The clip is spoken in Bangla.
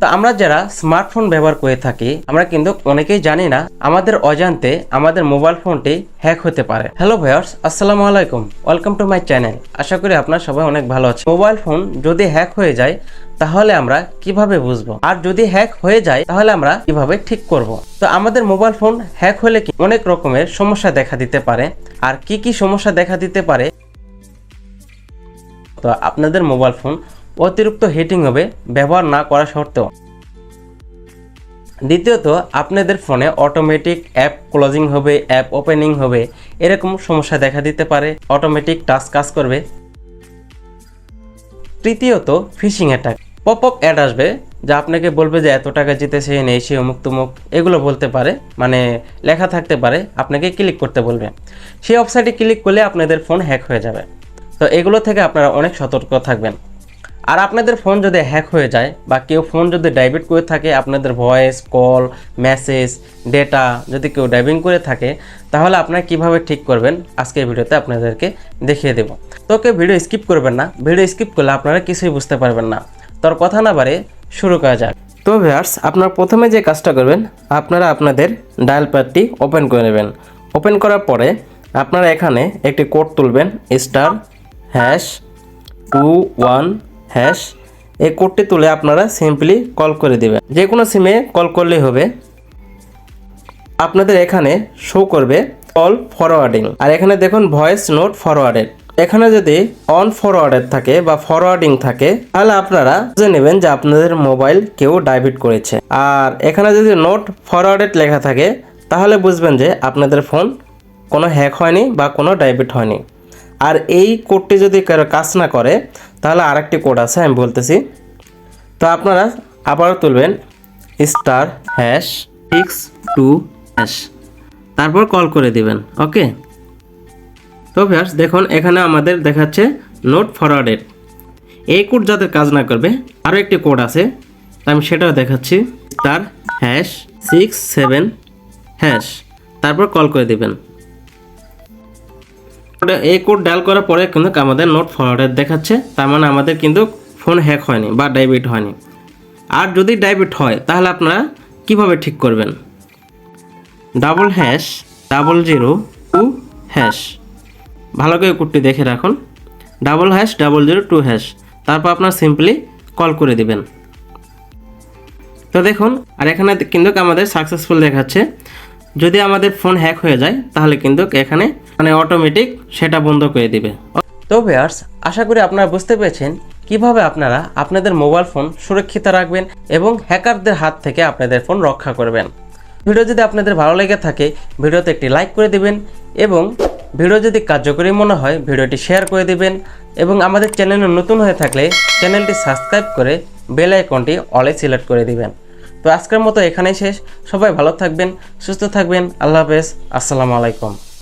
তো আমরা যারা স্মার্টফোন ব্যবহার করে থাকি আমরা কিন্তু অনেকেই জানি না আমাদের অজান্তে আমাদের মোবাইল ফোনটি হ্যাক হতে পারে। হ্যালো ভিউয়ার্স, আসসালামু আলাইকুম, ওয়েলকাম টু মাই চ্যানেল। আশা করি আপনারা সবাই অনেক ভালো আছেন। মোবাইল ফোন যদি হ্যাক হয়ে যায় তাহলে আমরা কিভাবে বুঝবো, আর যদি হ্যাক হয়ে যায় তাহলে আমরা কিভাবে ঠিক করব। তো আমাদের মোবাইল ফোন হ্যাক হলে কি অনেক রকমের সমস্যা দেখা দিতে পারে, আর কি কি সমস্যা দেখা দিতে পারে। তো আপনাদের মোবাইল ফোন অতিরিক্ত হিটিং হবে ব্যবহার না করা সত্ত্বেও। দ্বিতীয়ত, আপনাদের ফোনে অটোমেটিক অ্যাপ ক্লোজিং হবে, অ্যাপ ওপেনিং হবে, এরকম সমস্যা দেখা দিতে পারে। অটোমেটিক টাচ কাজ করবে। তৃতীয়ত, phishing attack. Pop up ad আসবে যা আপনাকে বলবে যে এত টাকা জিতেছেন, এই সে অমুক তুমুক, এগুলো বলতে পারে, মানে লেখা থাকতে পারে, আপনাকে ক্লিক করতে বলবে। সেই ওয়েবসাইটে ক্লিক করলে আপনাদের ফোন হ্যাক হয়ে যাবে। তো এগুলো থেকে আপনারা অনেক সতর্ক থাকবেন। আর আপনাদের ফোন যদি হ্যাক হয়ে যায় বা কেউ ফোন যদি ডাইভার্ট করে থাকে, আপনাদের ভয়েস কল, মেসেজ, ডেটা যদি কেউ ডাইভিং করে থাকে, তাহলে আপনারা কিভাবে ঠিক করবেন আজকের ভিডিওতে আপনাদেরকে দেখিয়ে দেব। তো কেউ ভিডিও স্কিপ করবেন না, ভিডিও স্কিপ করলে আপনারা কিছুই বুঝতে পারবেন না। তোর কথা না বাড়ে শুরু করা যাক। তো ভিউয়ার্স, আপনারা প্রথমে যে কাজটা করবেন, আপনারা আপনাদের ডায়াল প্যাডটি ওপেন করে নেবেন। ওপেন করার পরে আপনারা এখানে একটি কোড তুলবেন, *#21#। এই কোডটি তুলে আপনারা সিম্পলি কল করে দিবেন। যে কোনো সিমে কল করলেই হবে। আপনাদের এখানে শো করবে কল ফরওয়ার্ডিং, আর এখানে দেখুন ভয়েস নোট ফরওয়ার্ডেড। এখানে যদি অন ফরওয়ার্ডেড থাকে বা ফরওয়ার্ডিং থাকে তাহলে আপনারা বুঝে নেবেন যে আপনাদের মোবাইল কেউ ডাইভার্ট করেছে। আর এখানে যদি নোট ফরওয়ার্ডেড লেখা থাকে তাহলে বুঝবেন যে আপনাদের ফোন কোনো হ্যাক হয়নি বা কোনো ডাইভার্ট হয়নি। আর এই কোডটি যদি কারো কাজ না করে তাহলে আরেকটি কোড আছে, আমি বলতেছি। তো আপনারা আবারও তুলবেন *62#, তারপর কল করে দিবেন। ওকে। তো ভিউয়ার্স দেখুন এখানে আমাদের দেখাচ্ছে নোট ফরওয়ার্ডেড। এই কোড যাদের কাজ না করবে আরও একটি কোড আছে, আমি সেটাও দেখাচ্ছি। *67#, তারপর কল করে দিবেন। এই কোড ডায়াল করার পরে কিন্তু আমাদের নোট ফরওয়ার্ডেড দেখাচ্ছে, তার মানে আমাদের কিন্তু ফোন হ্যাক হয়নি বা ডাইভার্ট হয়নি। আর যদি ডাইভার্ট হয় তাহলে আপনারা কিভাবে ঠিক করবেন, *0002#, ভালো করে কোডটি দেখে রাখুন, *0002#, তারপর আপনারা সিম্পলি কল করে দিবেন। তো দেখুন, আর এখানে কিন্তু আমাদের সাকসেসফুল দেখাচ্ছে। যদি আমাদের ফোন হ্যাক হয়ে যায় তাহলে কিন্তু এখানে মানে অটোমেটিক সেটা বন্ধ করে দিবে। তো ভিউয়ার্স, আশা করি আপনারা বুঝতে পেরেছেন কিভাবে আপনারা আপনাদের মোবাইল ফোন সুরক্ষিত রাখবেন এবং হ্যাকারদের হাত থেকে আপনাদের ফোন রক্ষা করবেন। ভিডিও যদি আপনাদের ভালো লেগে থাকে ভিডিওতে একটি লাইক করে দিবেন, এবং ভিডিও যদি কার্যকরী মনে হয় ভিডিওটি শেয়ার করে দিবেন, এবং আমাদের চ্যানেলে নতুন হয়ে থাকলে চ্যানেলটি সাবস্ক্রাইব করে বেল আইকনটি অলে সিলেক্ট করে দিবেন। তো আজকের মতো এখানেই শেষ। সবাই ভালো থাকবেন, সুস্থ থাকবেন। আল্লাহ হাফেজ, আসসালামু আলাইকুম।